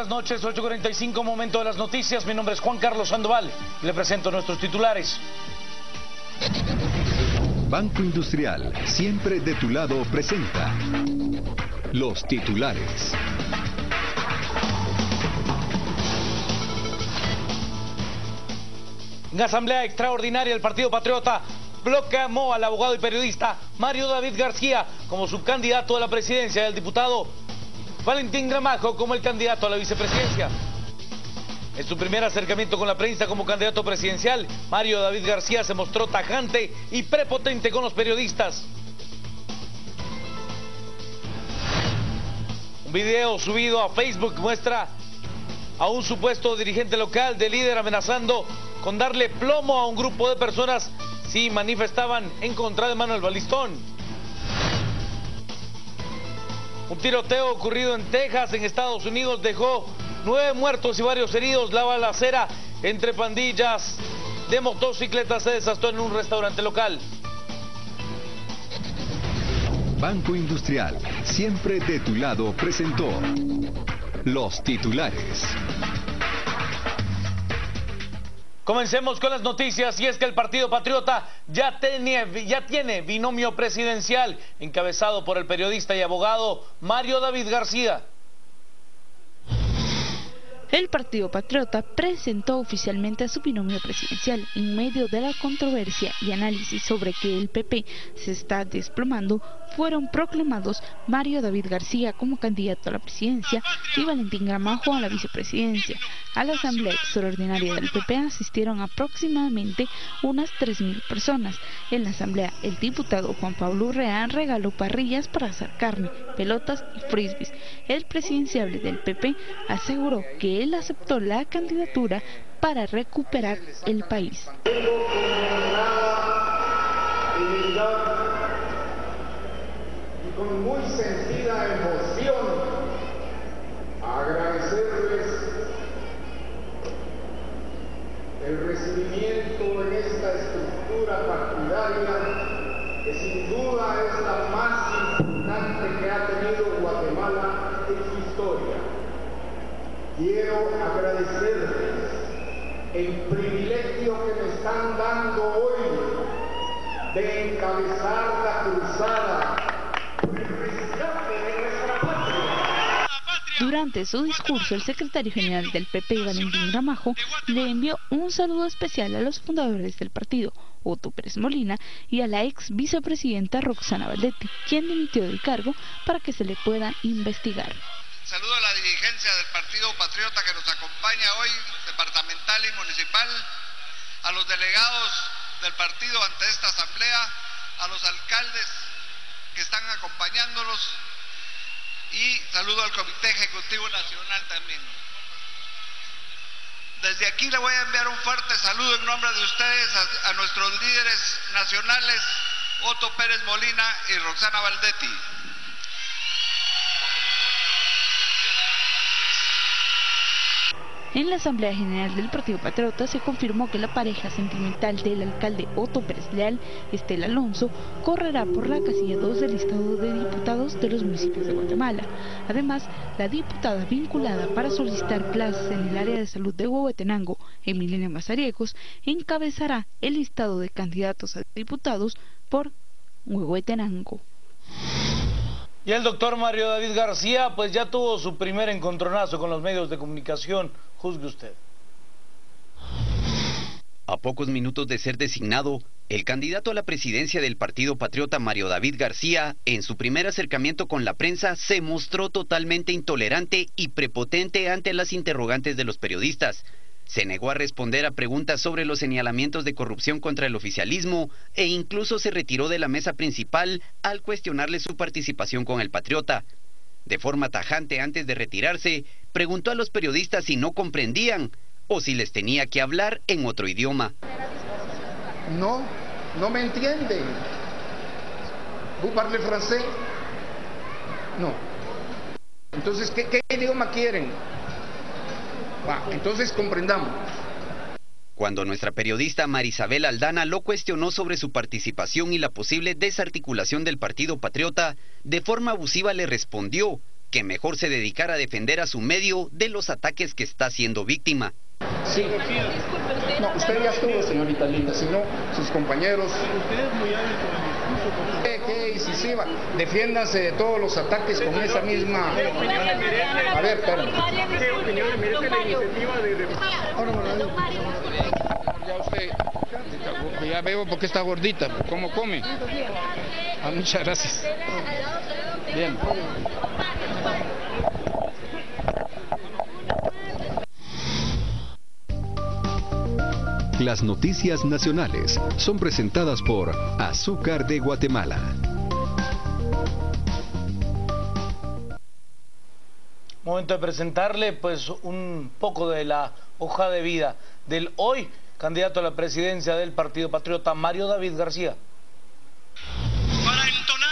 buenas noches, 8:45, momento de las noticias. Mi nombre es Juan Carlos Sandoval y le presento nuestros titulares. Banco Industrial, siempre de tu lado, presenta los titulares. En asamblea extraordinaria, el Partido Patriota proclamó al abogado y periodista Mario David García como subcandidato a la presidencia y al diputado Valentín Gramajo como el candidato a la vicepresidencia. En su primer acercamiento con la prensa como candidato presidencial, Mario David García se mostró tajante y prepotente con los periodistas. Un video subido a Facebook muestra a un supuesto dirigente local de líder amenazando con darle plomo a un grupo de personas si manifestaban en contra de Manuel Balistón. Un tiroteo ocurrido en Texas, en Estados Unidos, dejó 9 muertos y varios heridos. La balacera entre pandillas de motocicletas se desató en un restaurante local. Banco Industrial, siempre de tu lado, presentó los titulares. Comencemos con las noticias, y es que el Partido Patriota ya tiene binomio presidencial encabezado por el periodista y abogado Mario David García. El Partido Patriota presentó oficialmente a su binomio presidencial en medio de la controversia y análisis sobre que el PP se está desplomando. Fueron proclamados Mario David García como candidato a la presidencia y Valentín Gramajo a la vicepresidencia. A la asamblea extraordinaria del PP asistieron aproximadamente unas 3.000 personas. En la asamblea, el diputado Juan Pablo Urrea regaló parrillas para asar carne, pelotas y frisbees. El presidenciable del PP aseguró que él aceptó la candidatura para recuperar el país. Y con muy sentida emoción agradecerles el recibimiento en esta estructura partidaria que sin duda es la más importante que ha tenido Guatemala en su historia. Quiero agradecerles el privilegio que me están dando hoy de encabezar la cruzada por el rescate de nuestra patria. Durante su discurso, el secretario general del PP, Valentín Gramajo, le envió un saludo especial a los fundadores del partido, Otto Pérez Molina, y a la ex vicepresidenta Roxana Valdetti, quien dimitió del cargo para que se le pueda investigar. Saludo a la dirigencia del Partido Patriota que nos acompaña hoy, departamental y municipal, a los delegados del partido ante esta asamblea, a los alcaldes que están acompañándonos y saludo al Comité Ejecutivo Nacional también. Desde aquí le voy a enviar un fuerte saludo en nombre de ustedes a nuestros líderes nacionales, Otto Pérez Molina y Roxana Valdetti. En la Asamblea General del Partido Patriota se confirmó que la pareja sentimental del alcalde Otto Pérez Leal, Estela Alonso, correrá por la casilla 2 del listado de diputados de los municipios de Guatemala. Además, la diputada vinculada para solicitar plazas en el área de salud de Huehuetenango, Emiliana Mazariegos, encabezará el listado de candidatos a diputados por Huehuetenango. Y el doctor Mario David García pues ya tuvo su primer encontronazo con los medios de comunicación. Juzgue usted. A pocos minutos de ser designado, el candidato a la presidencia del Partido Patriota Mario David García, en su primer acercamiento con la prensa, se mostró totalmente intolerante y prepotente ante las interrogantes de los periodistas. Se negó a responder a preguntas sobre los señalamientos de corrupción contra el oficialismo e incluso se retiró de la mesa principal al cuestionarle su participación con el Patriota. De forma tajante, antes de retirarse, preguntó a los periodistas si no comprendían o si les tenía que hablar en otro idioma. No me entienden. ¿Vous parlez francés? No. Entonces, ¿qué idioma quieren? Entonces comprendamos. Cuando nuestra periodista Marisabel Aldana lo cuestionó sobre su participación y la posible desarticulación del Partido Patriota, de forma abusiva le respondió que mejor se dedicara a defender a su medio de los ataques que está siendo víctima. Sí. No, usted ya estuvo, señorita Linda, si no, sus compañeros. Usted es muy hábil con el discurso. Qué incisiva. Defiéndase de todos los ataques con esa misma. A ver, espérame. ¿Qué opinión le merece la iniciativa de... Ya usted, ya veo por qué está gordita, ¿cómo come? Ah, muchas gracias. Bien. Las noticias nacionales son presentadas por Azúcar de Guatemala. Momento de presentarle pues un poco de la hoja de vida del hoy candidato a la presidencia del Partido Patriota, Mario David García.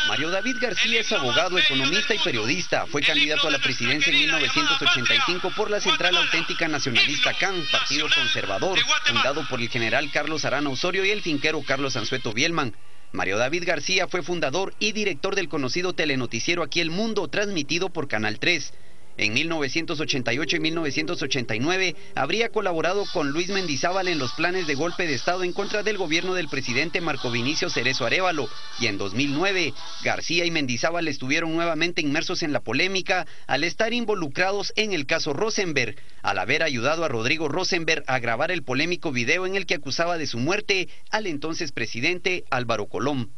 Mario David García es abogado, economista y periodista. Fue candidato a la presidencia en 1985 por la Central Auténtica Nacionalista CAN, partido conservador, fundado por el general Carlos Arana Osorio y el finquero Carlos Anzueto Bielman. Mario David García fue fundador y director del conocido telenoticiero Aquí el Mundo, transmitido por Canal 3. En 1988 y 1989 habría colaborado con Luis Mendizábal en los planes de golpe de Estado en contra del gobierno del presidente Marco Vinicio Cerezo Arévalo, y en 2009 García y Mendizábal estuvieron nuevamente inmersos en la polémica al estar involucrados en el caso Rosenberg, al haber ayudado a Rodrigo Rosenberg a grabar el polémico video en el que acusaba de su muerte al entonces presidente Álvaro Colom.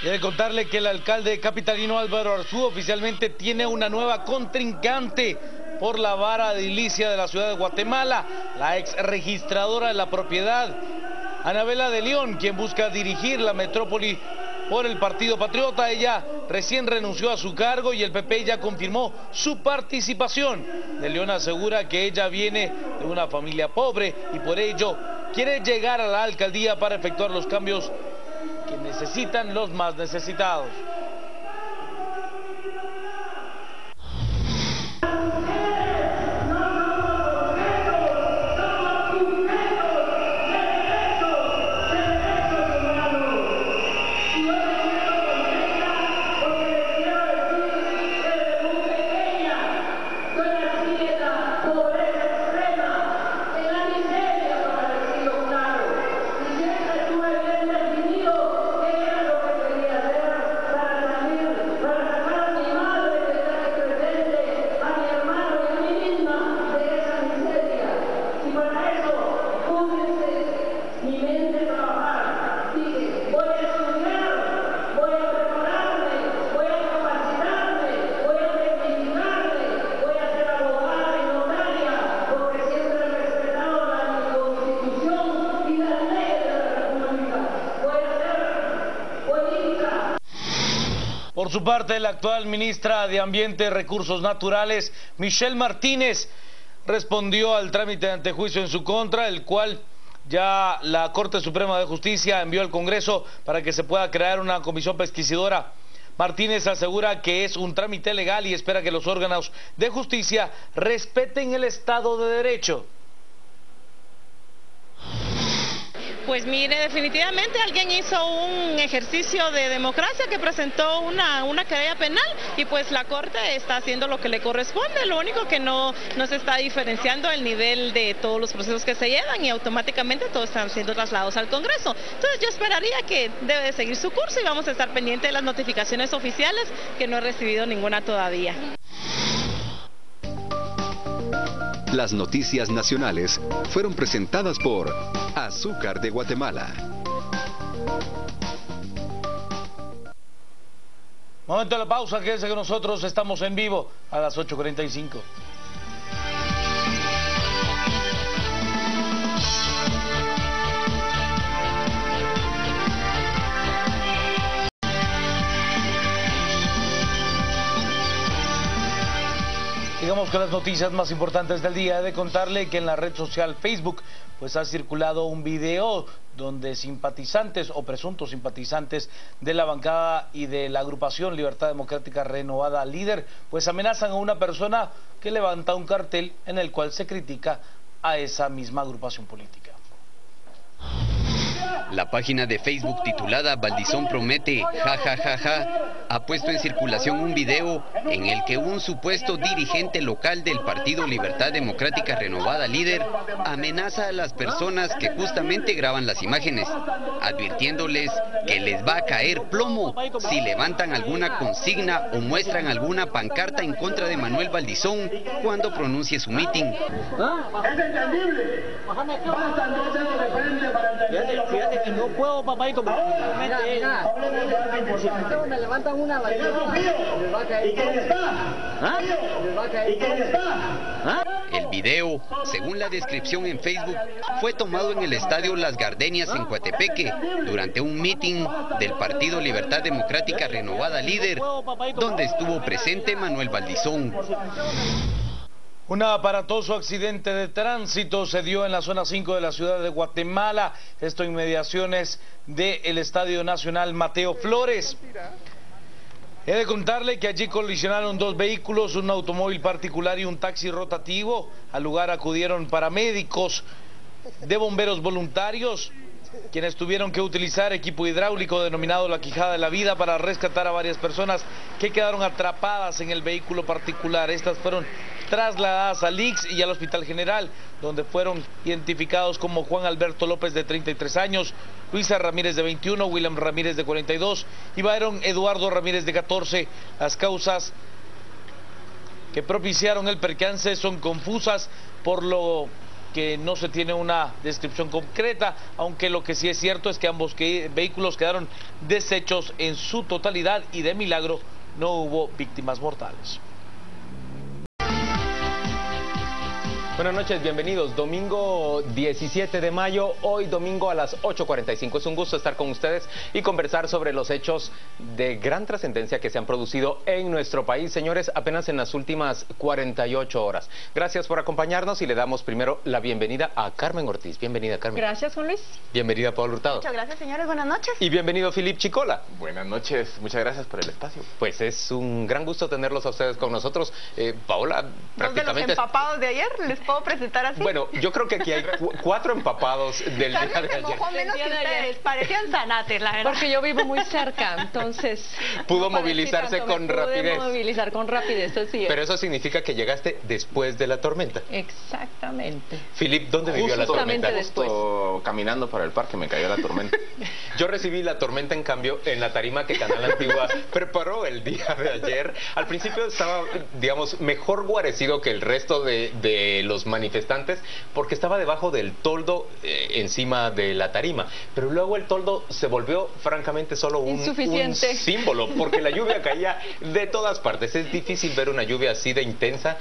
Y de contarle que el alcalde capitalino Álvaro Arzú oficialmente tiene una nueva contrincante por la vara edilicia de la ciudad de Guatemala, la ex registradora de la propiedad, Anabela de León, quien busca dirigir la metrópoli por el Partido Patriota. Ella recién renunció a su cargo y el PP ya confirmó su participación. De León asegura que ella viene de una familia pobre y por ello quiere llegar a la alcaldía para efectuar los cambios que necesitan los más necesitados. Por su parte, la actual ministra de Ambiente y Recursos Naturales, Michelle Martínez, respondió al trámite de antejuicio en su contra, el cual ya la Corte Suprema de Justicia envió al Congreso para que se pueda crear una comisión pesquisidora. Martínez asegura que es un trámite legal y espera que los órganos de justicia respeten el Estado de Derecho. Pues mire, definitivamente alguien hizo un ejercicio de democracia que presentó una querella penal y pues la Corte está haciendo lo que le corresponde. Lo único que no se está diferenciando el nivel de todos los procesos que se llevan y automáticamente todos están siendo trasladados al Congreso. Entonces yo esperaría que debe de seguir su curso y vamos a estar pendientes de las notificaciones oficiales, que no he recibido ninguna todavía. Las noticias nacionales fueron presentadas por Azúcar de Guatemala. Momento de la pausa, quédense con nosotros, estamos en vivo a las 8:45. Digamos que las noticias más importantes del día, he de contarle que en la red social Facebook pues ha circulado un video donde simpatizantes o presuntos simpatizantes de la bancada y de la agrupación Libertad Democrática Renovada Líder pues amenazan a una persona que levanta un cartel en el cual se critica a esa misma agrupación política. La página de Facebook titulada Valdizón promete, jajajaja, ha puesto en circulación un video en el que un supuesto dirigente local del Partido Libertad Democrática Renovada Líder amenaza a las personas que justamente graban las imágenes, advirtiéndoles que les va a caer plomo si levantan alguna consigna o muestran alguna pancarta en contra de Manuel Valdizón cuando pronuncie su mitin. Es entendible. Bastan 2 dedos de frente para entender. Fíjate que no puedo, papadito. Me levantan una bandera. ¿Y quién está? ¿Y quién está? El video, según la descripción en Facebook, fue tomado en el estadio Las Gardenias en Coatepeque durante un mitin del Partido Libertad Democrática Renovada Líder, donde estuvo presente Manuel Valdizón. Un aparatoso accidente de tránsito se dio en la zona 5 de la ciudad de Guatemala, esto en inmediaciones del Estadio Nacional Mateo Flores. He de contarle que allí colisionaron 2 vehículos, un automóvil particular y un taxi rotativo. Al lugar acudieron paramédicos de bomberos voluntarios, quienes tuvieron que utilizar equipo hidráulico denominado La Quijada de la Vida para rescatar a varias personas que quedaron atrapadas en el vehículo particular. Estas fueron trasladadas al IX y al Hospital General, donde fueron identificados como Juan Alberto López, de 33 años, Luisa Ramírez, de 21, William Ramírez, de 42 y Byron Eduardo Ramírez, de 14. Las causas que propiciaron el percance son confusas, por lo que no se tiene una descripción concreta, aunque lo que sí es cierto es que ambos vehículos quedaron deshechos en su totalidad y de milagro no hubo víctimas mortales. Buenas noches, bienvenidos. Domingo 17 de mayo, hoy domingo a las 8:45. Es un gusto estar con ustedes y conversar sobre los hechos de gran trascendencia que se han producido en nuestro país, señores, apenas en las últimas 48 horas. Gracias por acompañarnos y le damos primero la bienvenida a Carmen Ortiz. Bienvenida, Carmen. Gracias, Juan Luis. Bienvenida, Pablo Hurtado. Muchas gracias, señores. Buenas noches. Y bienvenido, Philip Chicola. Buenas noches. Muchas gracias por el espacio. Pues es un gran gusto tenerlos a ustedes con nosotros. Paola, prácticamente... ¿Dos de los empapados de ayer? ¿Les puedo presentar así? Bueno, yo creo que aquí hay 4 empapados del día de ayer. Se mojó menos que ustedes, parecían zanates, la verdad. Porque yo vivo muy cerca, entonces... Pudo movilizarse con rapidez. Pude movilizar con rapidez, así es. Pero eso significa que llegaste después de la tormenta. Exactamente. Philip, ¿dónde vivió la tormenta? Justo caminando para el parque me cayó la tormenta. Yo recibí la tormenta, en cambio, en la tarima que Canal Antigua preparó el día de ayer. Al principio estaba, digamos, mejor guarecido que el resto de los manifestantes, porque estaba debajo del toldo, encima de la tarima. Pero luego el toldo se volvió, francamente, solo un símbolo, porque la lluvia caía de todas partes. Es difícil ver una lluvia así de intensa.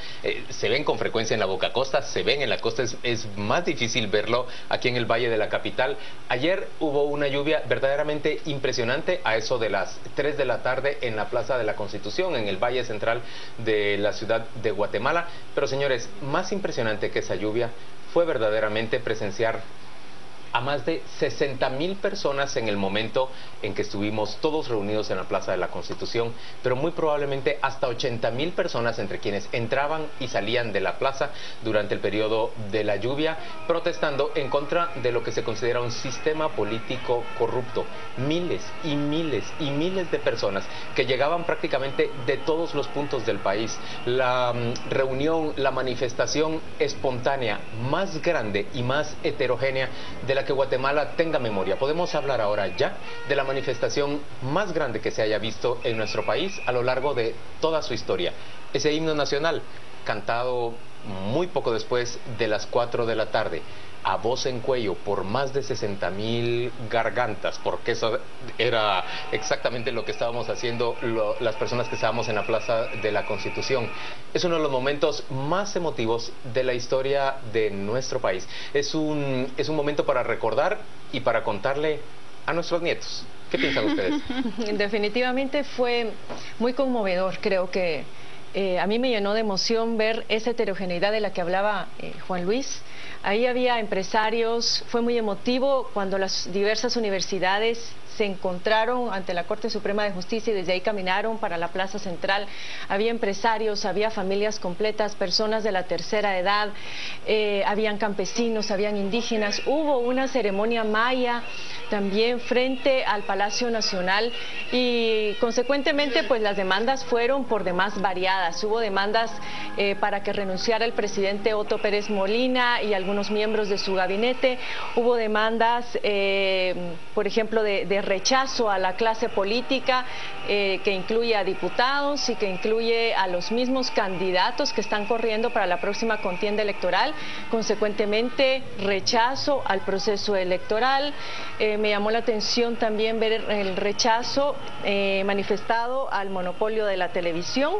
Se ven con frecuencia en la Boca Costa, se ven en la costa. Es más difícil verlo aquí en el Valle de la Capital. Ayer hubo una lluvia verdaderamente impresionante a eso de las 3 de la tarde en la Plaza de la Constitución, en el Valle Central de la ciudad de Guatemala. Pero, señores, más impresionante que esa lluvia fue verdaderamente presenciar a más de 60,000 personas en el momento en que estuvimos todos reunidos en la Plaza de la Constitución, pero muy probablemente hasta 80,000 personas entre quienes entraban y salían de la plaza durante el periodo de la lluvia, protestando en contra de lo que se considera un sistema político corrupto. Miles y miles y miles de personas que llegaban prácticamente de todos los puntos del país. La reunión, la manifestación espontánea más grande y más heterogénea de la que Guatemala tenga memoria. Podemos hablar ahora ya de la manifestación más grande que se haya visto en nuestro país a lo largo de toda su historia. Ese himno nacional, cantado muy poco después de las 4 de la tarde, a voz en cuello por más de 60,000 gargantas, porque eso era exactamente lo que estábamos haciendo las personas que estábamos en la Plaza de la Constitución. Es uno de los momentos más emotivos de la historia de nuestro país. Es un momento para recordar y para contarle a nuestros nietos. ¿Qué piensan ustedes? Definitivamente fue muy conmovedor. Creo que a mí me llenó de emoción ver esa heterogeneidad de la que hablaba Juan Luis. Ahí había empresarios, fue muy emotivo cuando las diversas universidades se encontraron ante la Corte Suprema de Justicia y desde ahí caminaron para la Plaza Central. Había empresarios, había familias completas, personas de la tercera edad, habían campesinos, habían indígenas. Hubo una ceremonia maya también frente al Palacio Nacional y consecuentemente pues las demandas fueron por demás variadas. Hubo demandas para que renunciara el presidente Otto Pérez Molina y algunos miembros de su gabinete. Hubo demandas, por ejemplo, de rechazo a la clase política que incluye a diputados y que incluye a los mismos candidatos que están corriendo para la próxima contienda electoral. Consecuentemente, rechazo al proceso electoral. Me llamó la atención también ver el rechazo manifestado al monopolio de la televisión.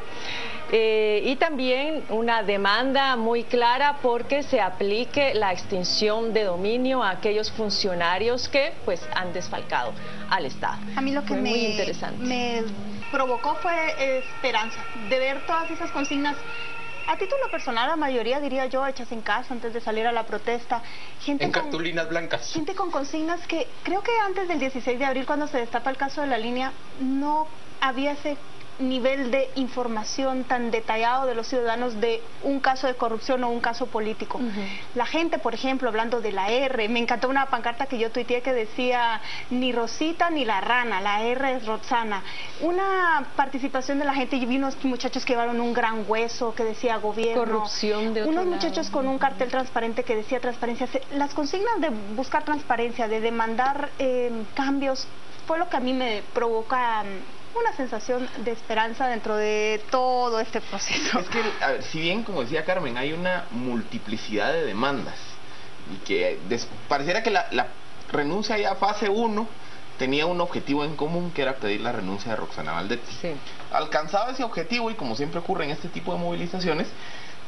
Y también una demanda muy clara porque se aplique la extinción de dominio a aquellos funcionarios que pues han desfalcado al Estado. A mí lo que muy interesante. Me provocó fue esperanza de ver todas esas consignas. A título personal, la mayoría, diría yo, hechas en casa antes de salir a la protesta. Gente en cartulinas blancas. Gente con consignas que creo que antes del 16 de abril, cuando se destapa el caso de la línea, no había ese nivel de información tan detallado de los ciudadanos de un caso de corrupción o un caso político. La gente, por ejemplo, hablando de la R, me encantó una pancarta que yo tuiteé que decía ni Rosita ni la rana, la R es Roxana. Una participación de la gente, y vi unos muchachos que llevaron un gran hueso que decía gobierno. Corrupción de otro unos lado. Muchachos con un cartel transparente que decía transparencia. Las consignas de buscar transparencia, de demandar cambios, fue lo que a mí me provoca una sensación de esperanza dentro de todo este proceso. Es que, a ver, si bien, como decía Carmen, hay una multiplicidad de demandas y que pareciera que la renuncia ya a fase 1 tenía un objetivo en común, que era pedir la renuncia de Roxana Valdetti. Sí. Alcanzado ese objetivo, y como siempre ocurre en este tipo de movilizaciones,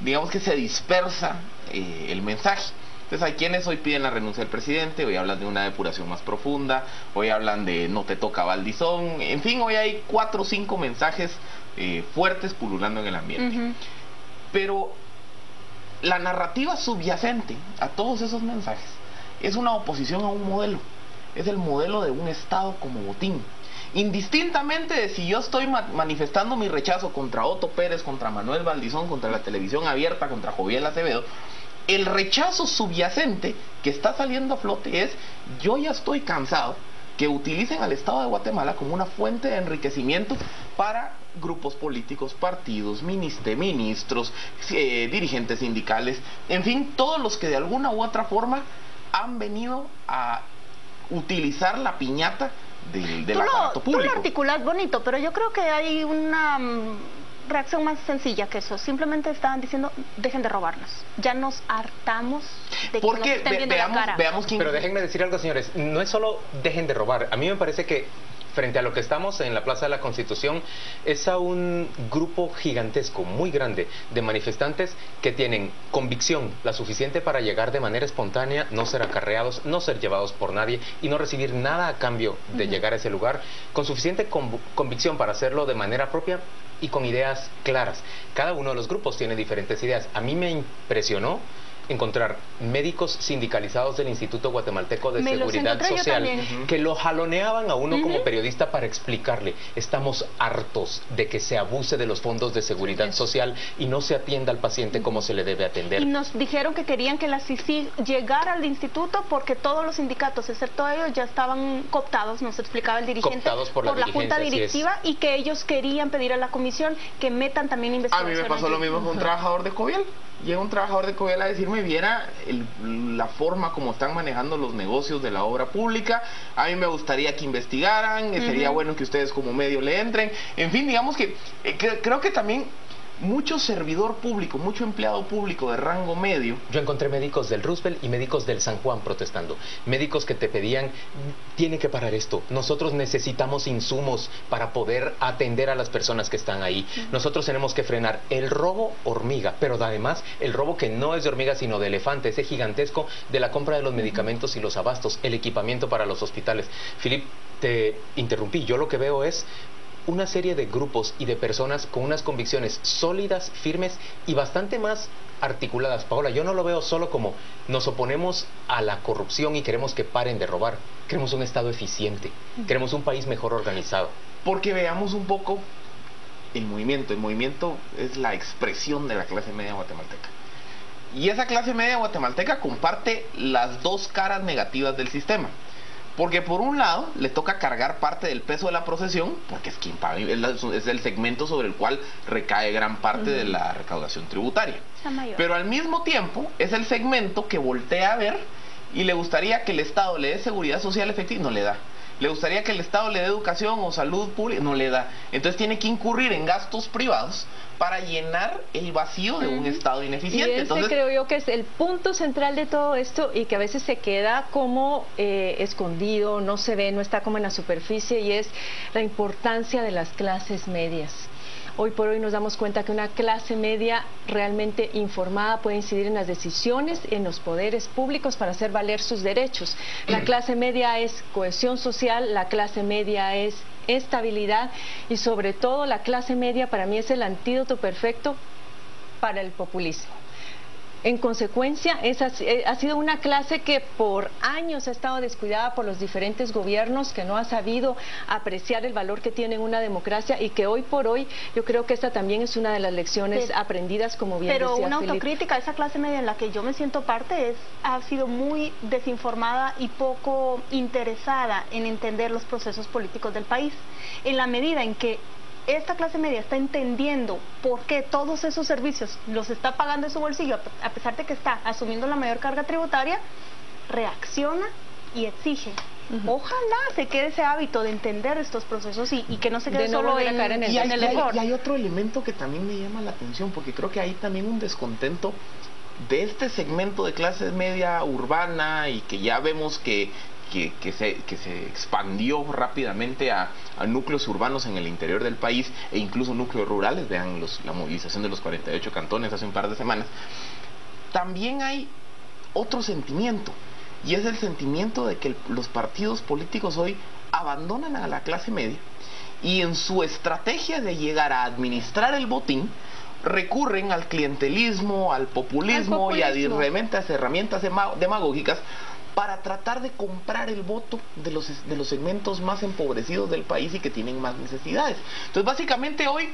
digamos que se dispersa el mensaje. Entonces hay quienes hoy piden la renuncia del presidente, hoy hablan de una depuración más profunda, hoy hablan de no te toca Valdizón, en fin, hoy hay 4 o 5 mensajes fuertes pululando en el ambiente. Pero la narrativa subyacente a todos esos mensajes es una oposición a un modelo, es el modelo de un Estado como botín. Indistintamente de si yo estoy manifestando mi rechazo contra Otto Pérez, contra Manuel Valdizón, contra la televisión abierta, contra Joviel Acevedo, el rechazo subyacente que está saliendo a flote es: yo ya estoy cansado que utilicen al Estado de Guatemala como una fuente de enriquecimiento para grupos políticos, partidos, ministros, dirigentes sindicales, en fin, todos los que de alguna u otra forma han venido a utilizar la piñata del aparato público. Tú lo articulas bonito, pero yo creo que hay una reacción más sencilla que eso. Simplemente estaban diciendo: dejen de robarnos. Ya nos hartamos de que nos estén viendo la cara. Pero déjenme decir algo, señores. No es solo dejen de robar. A mí me parece que frente a lo que estamos en la Plaza de la Constitución es a un grupo gigantesco, muy grande, de manifestantes que tienen convicción la suficiente para llegar de manera espontánea, no ser acarreados, no ser llevados por nadie y no recibir nada a cambio de llegar a ese lugar, con suficiente convicción para hacerlo de manera propia y con ideas claras. Cada uno de los grupos tiene diferentes ideas. A mí me impresionó encontrar médicos sindicalizados del Instituto Guatemalteco de Seguridad Social que lo jaloneaban a uno como periodista para explicarle: estamos hartos de que se abuse de los fondos de seguridad social y no se atienda al paciente como se le debe atender. Y nos dijeron que querían que la CICIG llegara al instituto porque todos los sindicatos, excepto ellos, ya estaban cooptados, nos explicaba el dirigente, por la junta directiva, y que ellos querían pedir a la comisión que metan también investigación. A mí me pasó lo mismo con un trabajador de Coviel. Llega un trabajador de Coviel a decirme: viera la forma como están manejando los negocios de la obra pública, a mí me gustaría que investigaran, sería bueno que ustedes como medio le entren. En fin, digamos que creo que también mucho servidor público, mucho empleado público de rango medio. Yo encontré médicos del Roosevelt y médicos del San Juan protestando. Médicos que te pedían: tiene que parar esto. Nosotros necesitamos insumos para poder atender a las personas que están ahí. Nosotros tenemos que frenar el robo hormiga, pero además el robo que no es de hormiga sino de elefante, ese gigantesco de la compra de los medicamentos y los abastos, el equipamiento para los hospitales. Philip, te interrumpí. Yo lo que veo es una serie de grupos y de personas con unas convicciones sólidas, firmes y bastante más articuladas. Paola, yo no lo veo solo como nos oponemos a la corrupción y queremos que paren de robar. Queremos un Estado eficiente, queremos un país mejor organizado. Porque veamos un poco el movimiento. El movimiento es la expresión de la clase media guatemalteca. Y esa clase media guatemalteca comparte las dos caras negativas del sistema. Porque por un lado le toca cargar parte del peso de la procesión, porque es quien paga, es el segmento sobre el cual recae gran parte de la recaudación tributaria. Pero al mismo tiempo es el segmento que voltea a ver y le gustaría que el Estado le dé seguridad social efectiva, no le da. Le gustaría que el Estado le dé educación o salud pública, no le da. Entonces tiene que incurrir en gastos privados para llenar el vacío de un Estado ineficiente. Y ese entonces, creo yo que es el punto central de todo esto y que a veces se queda como escondido, no se ve, no está como en la superficie, y es la importancia de las clases medias. Hoy por hoy nos damos cuenta que una clase media realmente informada puede incidir en las decisiones, en los poderes públicos para hacer valer sus derechos. La clase media es cohesión social, la clase media es estabilidad y sobre todo la clase media para mí es el antídoto perfecto para el populismo. En consecuencia, ha sido una clase que por años ha estado descuidada por los diferentes gobiernos, que no ha sabido apreciar el valor que tiene una democracia y que hoy por hoy yo creo que esta también es una de las lecciones aprendidas, como bien decía Pero una Felipe. autocrítica a esa clase media en la que yo me siento parte ha sido muy desinformada y poco interesada en entender los procesos políticos del país. En la medida en que esta clase media está entendiendo por qué todos esos servicios los está pagando de su bolsillo, a pesar de que está asumiendo la mayor carga tributaria, reacciona y exige. Ojalá se quede ese hábito de entender estos procesos y que no se quede solo en el error. Y hay otro elemento que también me llama la atención, porque creo que hay también un descontento de este segmento de clase media urbana y que ya vemos que se expandió rápidamente a núcleos urbanos en el interior del país e incluso núcleos rurales. Vean la movilización de los 48 cantones hace un par de semanas. También hay otro sentimiento, y es el sentimiento de que los partidos políticos hoy abandonan a la clase media y en su estrategia de llegar a administrar el botín recurren al clientelismo, al populismo y a herramientas demagógicas para tratar de comprar el voto de los segmentos más empobrecidos del país y que tienen más necesidades. Entonces básicamente hoy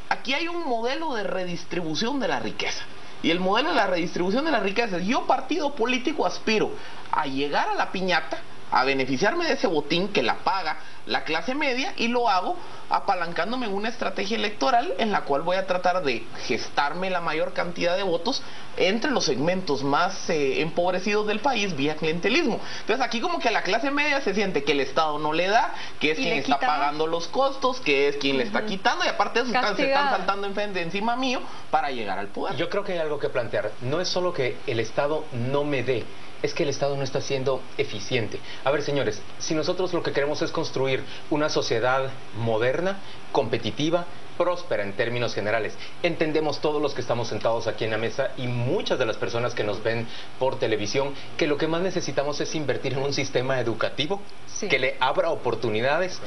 aquí hay un modelo de redistribución de la riqueza. Y el modelo de la redistribución de la riqueza es: yo, partido político, aspiro a llegar a la piñata, a beneficiarme de ese botín que la paga la clase media, y lo hago apalancándome en una estrategia electoral en la cual voy a tratar de gestarme la mayor cantidad de votos entre los segmentos más empobrecidos del país vía clientelismo. Entonces aquí como que la clase media se siente que el Estado no le da, que es quien está pagando los costos, que es quien le está quitando, y aparte de eso se están saltando encima mío para llegar al poder. Yo creo que hay algo que plantear. No es solo que el Estado no me dé, es que el Estado no está siendo eficiente. A ver, señores, si nosotros lo que queremos es construir una sociedad moderna, competitiva, próspera en términos generales, entendemos todos los que estamos sentados aquí en la mesa y muchas de las personas que nos ven por televisión que lo que más necesitamos es invertir en un sistema educativo que le abra oportunidades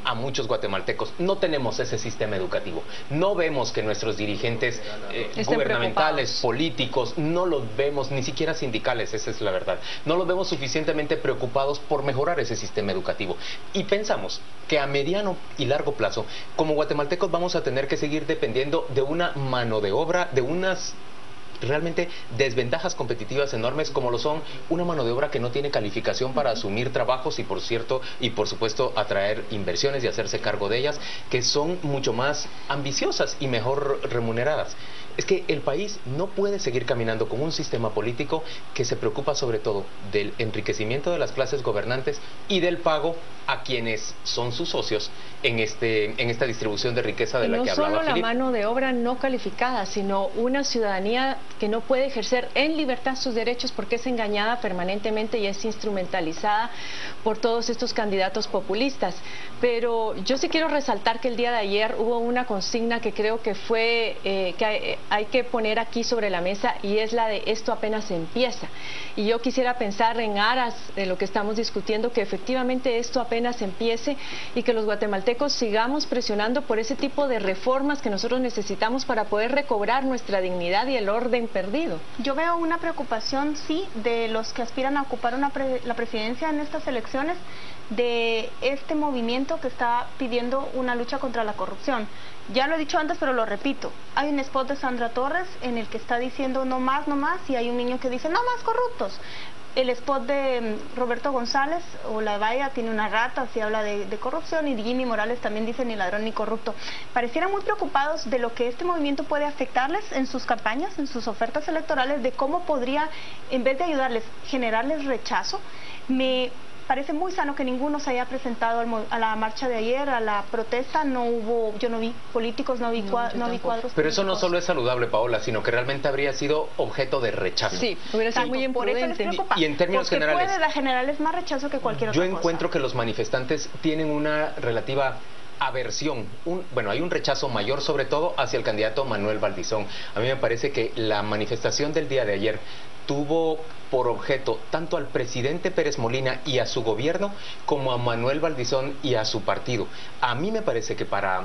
a muchos guatemaltecos. No tenemos ese sistema educativo. No vemos que nuestros dirigentes gubernamentales, políticos, no los vemos, ni siquiera sindicales, esa es la verdad. No los vemos suficientemente preocupados por mejorar ese sistema educativo. Y pensamos que a mediano y largo plazo, como guatemaltecos, vamos a tener que seguir dependiendo de una mano de obra, de unas realmente desventajas competitivas enormes, como lo son una mano de obra que no tiene calificación para asumir trabajos y por supuesto atraer inversiones y hacerse cargo de ellas, que son mucho más ambiciosas y mejor remuneradas. Es que el país no puede seguir caminando con un sistema político que se preocupa sobre todo del enriquecimiento de las clases gobernantes y del pago a quienes son sus socios en esta distribución de riqueza de la que hablaba Felipe. No solo la mano de obra no calificada, sino una ciudadanía que no puede ejercer en libertad sus derechos porque es engañada permanentemente y es instrumentalizada por todos estos candidatos populistas. Pero yo sí quiero resaltar que el día de ayer hubo una consigna que creo que fue que hay que poner aquí sobre la mesa, y es la de esto apenas empieza. Y yo quisiera pensar en aras de lo que estamos discutiendo, que efectivamente esto apenas empiece y que los guatemaltecos sigamos presionando por ese tipo de reformas que nosotros necesitamos para poder recobrar nuestra dignidad y el orden perdido. Yo veo una preocupación, sí, de los que aspiran a ocupar la presidencia en estas elecciones, de este movimiento que está pidiendo una lucha contra la corrupción. Ya lo he dicho antes, pero lo repito. Hay un spot de Sandra Torres en el que está diciendo no más, y hay un niño que dice no más corruptos. El spot de Roberto González, o La Valla, tiene una rata, se habla de corrupción, y Jimmy Morales también dice ni ladrón ni corrupto. Parecieran muy preocupados de lo que este movimiento puede afectarles en sus campañas, en sus ofertas electorales, de cómo podría, en vez de ayudarles, generarles rechazo. Me parece muy sano que ninguno se haya presentado a la marcha de ayer, a la protesta. No hubo, yo no vi políticos, no vi cuadros. Pero eso no solo es saludable, Paola, sino que realmente habría sido objeto de rechazo. Sí, hubiera sido muy imprudente. Y en términos generales, puede generarles más rechazo que cualquier otra cosa. Yo encuentro que los manifestantes tienen una relativa aversión, hay un rechazo mayor sobre todo hacia el candidato Manuel Valdizón. A mí me parece que la manifestación del día de ayer tuvo por objeto tanto al presidente Pérez Molina y a su gobierno como a Manuel Valdizón y a su partido. A mí me parece que para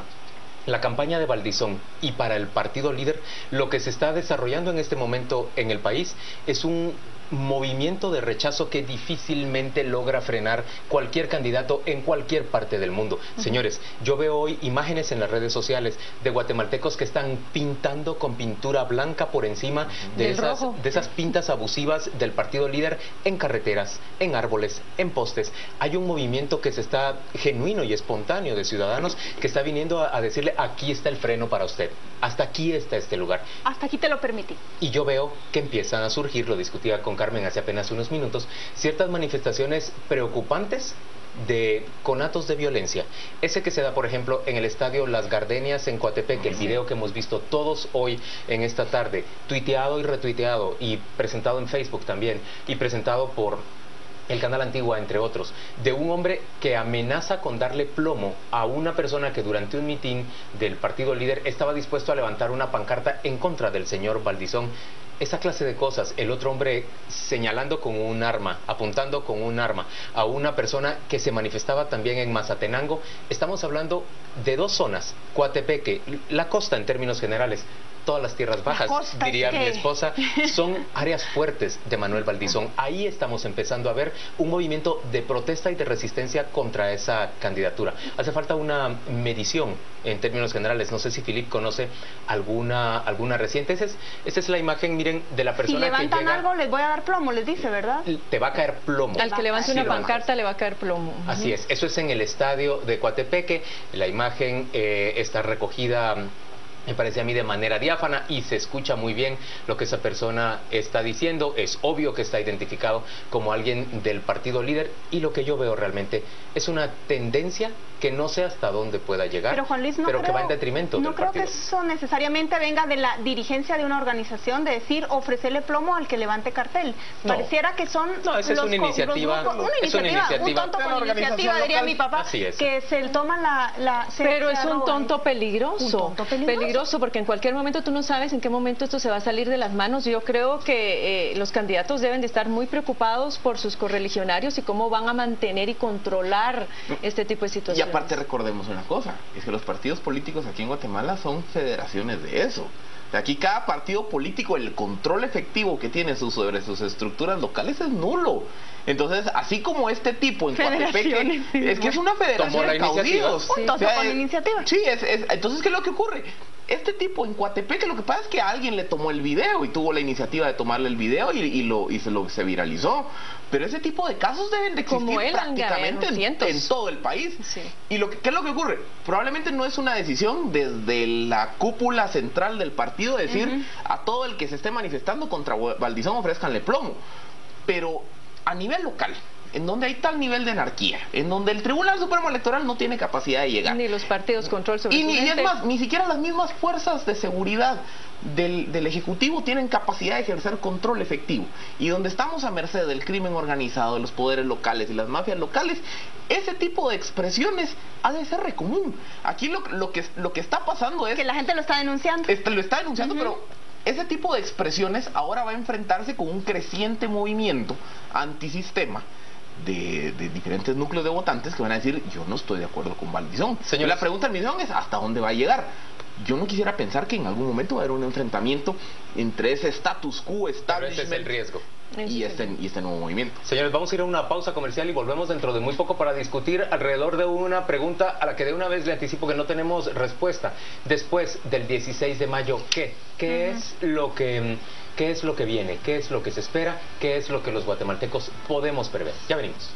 la campaña de Valdizón y para el partido líder, lo que se está desarrollando en este momento en el país es un movimiento de rechazo que difícilmente logra frenar cualquier candidato en cualquier parte del mundo. Señores, yo veo hoy imágenes en las redes sociales de guatemaltecos que están pintando con pintura blanca por encima de esas pintas abusivas del partido líder en carreteras, en árboles, en postes. Hay un movimiento que se está genuino y espontáneo de ciudadanos que está viniendo a decirle: aquí está el freno para usted, hasta aquí está este lugar. Hasta aquí te lo permití. Y yo veo que empiezan a surgir, lo discutía con Carmen hace apenas unos minutos, ciertas manifestaciones preocupantes de conatos de violencia. Ese que se da, por ejemplo, en el estadio Las Gardenias en Coatepeque, el video que hemos visto todos hoy en esta tarde, tuiteado y retuiteado y presentado en Facebook también, y presentado por el Canal Antigua, entre otros, de un hombre que amenaza con darle plomo a una persona que durante un mitin del partido líder estaba dispuesto a levantar una pancarta en contra del señor Valdizón. Esa clase de cosas, el otro hombre señalando con un arma, apuntando con un arma a una persona que se manifestaba también en Mazatenango. Estamos hablando de dos zonas, Coatepeque, la costa en términos generales, todas las tierras bajas, diría mi esposa, son áreas fuertes de Manuel Valdizón. Ahí estamos empezando a ver un movimiento de protesta y de resistencia contra esa candidatura. Hace falta una medición en términos generales. No sé si Filip conoce alguna reciente. Esa es la imagen, miren, de la persona que llega. Si levantan algo, les voy a dar plomo, les dice, ¿verdad? Te va a caer plomo. Al que levante una pancarta le va a caer plomo. Así es. Eso es en el estadio de Coatepeque. La imagen está recogida, me parece a mí, de manera diáfana, y se escucha muy bien lo que esa persona está diciendo. Es obvio que está identificado como alguien del partido líder, y lo que yo veo realmente es una tendencia que no sé hasta dónde pueda llegar, pero, Juan Luis, que va en detrimento del partido. No creo que eso necesariamente venga de la dirigencia de una organización, de decir, ofrecerle plomo al que levante cartel. No. Pareciera que son esa es una iniciativa, un tonto con iniciativa, diría mi papá, que se toman pero es un tonto peligroso. Peligroso, porque en cualquier momento tú no sabes en qué momento esto se va a salir de las manos. Yo creo que los candidatos deben de estar muy preocupados por sus correligionarios y cómo van a mantener y controlar este tipo de situaciones. Y aparte recordemos una cosa, es que los partidos políticos aquí en Guatemala son federaciones de eso. De aquí cada partido político, el control efectivo que tiene sobre sus estructuras locales es nulo. Entonces, así como este tipo en Coatepeque, es que es una federación de caudillos. Con iniciativa. Sí, entonces, ¿qué es lo que ocurre? Este tipo en Coatepeque, lo que pasa es que alguien le tomó el video y tuvo la iniciativa de tomarle el video y se viralizó. Pero ese tipo de casos deben de existir prácticamente en todo el país. Sí. Y ¿qué es lo que ocurre? Probablemente no es una decisión desde la cúpula central del partido decir a todo el que se esté manifestando contra Valdizón ofrézcanle plomo. Pero a nivel local, en donde hay tal nivel de anarquía, en donde el Tribunal Supremo Electoral no tiene capacidad de llegar. Ni los partidos control sobre y es más, ni siquiera las mismas fuerzas de seguridad del Ejecutivo tienen capacidad de ejercer control efectivo. Y donde estamos a merced del crimen organizado, de los poderes locales y las mafias locales, ese tipo de expresiones ha de ser común. Aquí lo que está pasando es... que la gente lo está denunciando. Lo está denunciando, pero ese tipo de expresiones ahora va a enfrentarse con un creciente movimiento antisistema de diferentes núcleos de votantes que van a decir: yo no estoy de acuerdo con Valdizón. Señor, la pregunta del millón es: ¿hasta dónde va a llegar? Yo no quisiera pensar que en algún momento va a haber un enfrentamiento entre ese status quo, establishment, pero ese es el riesgo, y este nuevo movimiento. Señores, vamos a ir a una pausa comercial y volvemos dentro de muy poco para discutir alrededor de una pregunta a la que de una vez le anticipo que no tenemos respuesta. Después del 16 de mayo, ¿qué es lo que viene? ¿Qué es lo que se espera? ¿Qué es lo que los guatemaltecos podemos prever? Ya venimos.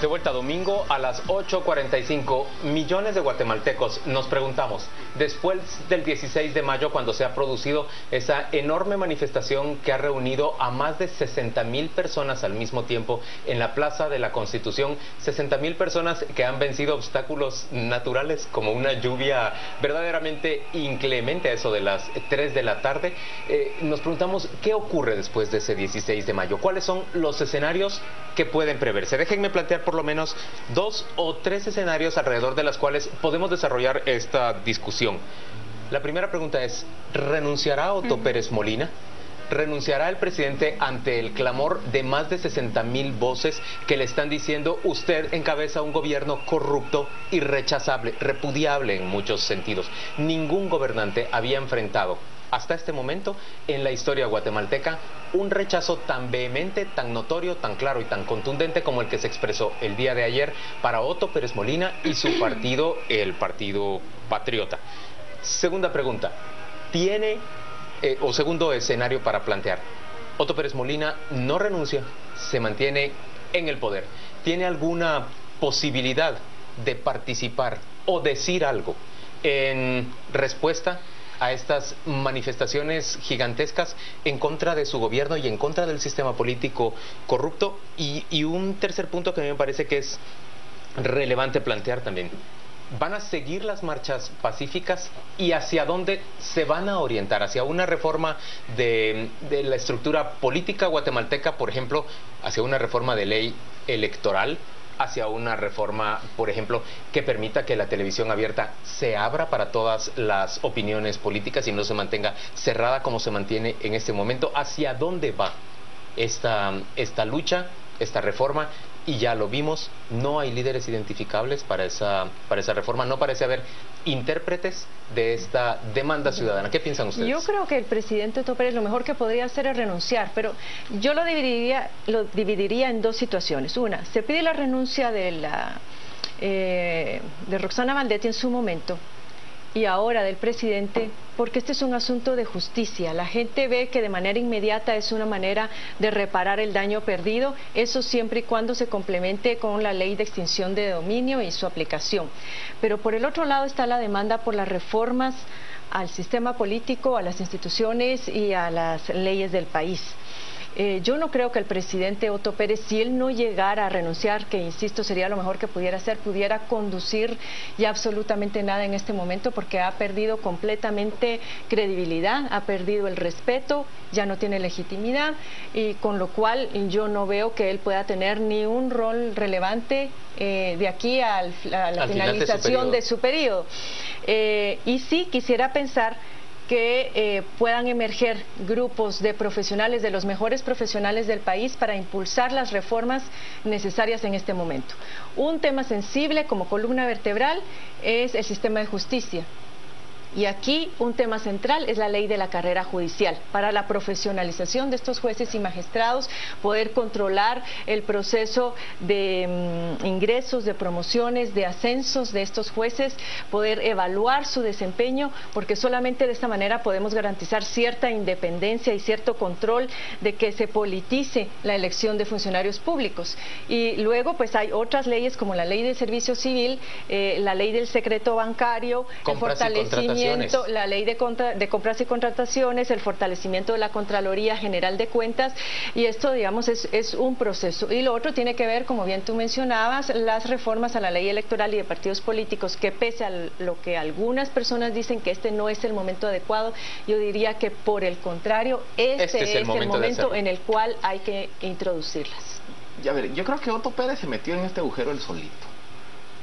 De vuelta domingo a las 8:45, millones de guatemaltecos nos preguntamos, después del 16 de mayo, cuando se ha producido esa enorme manifestación que ha reunido a más de 60,000 personas al mismo tiempo en la Plaza de la Constitución, 60,000 personas que han vencido obstáculos naturales como una lluvia verdaderamente inclemente a eso de las 3 de la tarde, nos preguntamos qué ocurre después de ese 16 de mayo, cuáles son los escenarios que pueden preverse. Déjenme plantear por lo menos 2 o 3 escenarios alrededor de las cuales podemos desarrollar esta discusión. La primera pregunta es: ¿renunciará Otto Pérez Molina? ¿Renunciará el presidente ante el clamor de más de 60,000 voces que le están diciendo: usted encabeza un gobierno corrupto, irrechazable, repudiable en muchos sentidos? Ningún gobernante había enfrentado hasta este momento en la historia guatemalteca un rechazo tan vehemente, tan notorio, tan claro y tan contundente como el que se expresó el día de ayer para Otto Pérez Molina y su partido, el Partido Patriota. Segunda pregunta, segundo escenario para plantear: Otto Pérez Molina no renuncia, se mantiene en el poder. ¿Tiene alguna posibilidad de participar o decir algo en respuesta a estas manifestaciones gigantescas en contra de su gobierno y en contra del sistema político corrupto? Y un tercer punto que a mí me parece que es relevante plantear también: ¿van a seguir las marchas pacíficas y hacia dónde se van a orientar? ¿Hacia una reforma de la estructura política guatemalteca, por ejemplo, hacia una reforma de ley electoral, hacia una reforma, por ejemplo, que permita que la televisión abierta se abra para todas las opiniones políticas y no se mantenga cerrada como se mantiene en este momento? ¿Hacia dónde va esta lucha, esta reforma? Y ya lo vimos, no hay líderes identificables para esa reforma, no parece haber intérpretes de esta demanda ciudadana. ¿Qué piensan ustedes? Yo creo que el presidente Otto Pérez lo mejor que podría hacer es renunciar, pero yo lo dividiría en dos situaciones. Una, se pide la renuncia de Roxana Valdetti en su momento, y ahora del presidente, porque este es un asunto de justicia. La gente ve que de manera inmediata es una manera de reparar el daño perdido, eso siempre y cuando se complemente con la ley de extinción de dominio y su aplicación. Pero por el otro lado está la demanda por las reformas al sistema político, a las instituciones y a las leyes del país. Yo no creo que el presidente Otto Pérez, si él no llegara a renunciar, que insisto sería lo mejor que pudiera hacer, pudiera conducir ya absolutamente nada en este momento, porque ha perdido completamente credibilidad, ha perdido el respeto, ya no tiene legitimidad, y con lo cual yo no veo que él pueda tener ni un rol relevante de aquí a la finalización de su periodo. Y sí quisiera pensar que puedan emerger grupos de profesionales, de los mejores profesionales del país, para impulsar las reformas necesarias en este momento. Un tema sensible como columna vertebral es el sistema de justicia. Y aquí un tema central es la ley de la carrera judicial, para la profesionalización de estos jueces y magistrados, poder controlar el proceso de ingresos, de promociones, de ascensos de estos jueces, poder evaluar su desempeño, porque solamente de esta manera podemos garantizar cierta independencia y cierto control de que se politice la elección de funcionarios públicos. Y luego pues hay otras leyes como la ley del servicio civil, la ley del secreto bancario, el fortalecimiento, la ley de compras y contrataciones, el fortalecimiento de la Contraloría General de Cuentas, y esto digamos es un proceso. Y lo otro tiene que ver, como bien tú mencionabas, las reformas a la ley electoral y de partidos políticos, que pese a lo que algunas personas dicen que este no es el momento adecuado, yo diría que por el contrario, este es el momento en el cual hay que introducirlas. Ya ver, yo creo que Otto Pérez se metió en este agujero él solito.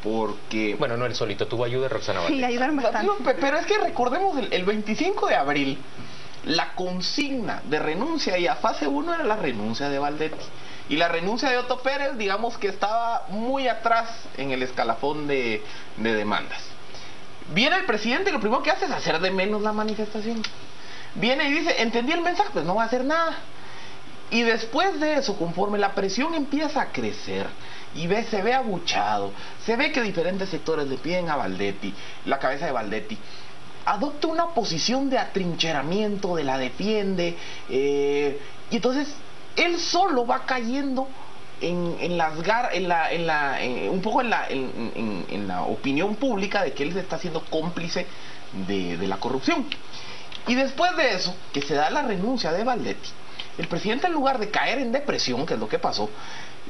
Porque... Bueno, no él solito, tuvo ayuda de Roxana Valdés. Sí, le ayudaron bastante. Pero es que recordemos, el 25 de abril, la consigna de renuncia y a fase 1 era la renuncia de Valdetti. Y la renuncia de Otto Pérez, digamos que estaba muy atrás en el escalafón de demandas. Viene el presidente y lo primero que hace es hacer de menos la manifestación. Viene y dice, entendí el mensaje, pues no va a hacer nada. Y después de eso, conforme la presión empieza a crecer y se ve abuchado, se ve que diferentes sectores le piden a Valdetti, la cabeza de Valdetti, adopta una posición de atrincheramiento, de la defiende, y entonces él solo va cayendo en la opinión pública de que él se está haciendo cómplice de la corrupción. Y después de eso, que se da la renuncia de Valdetti, el presidente, en lugar de caer en depresión, que es lo que pasó,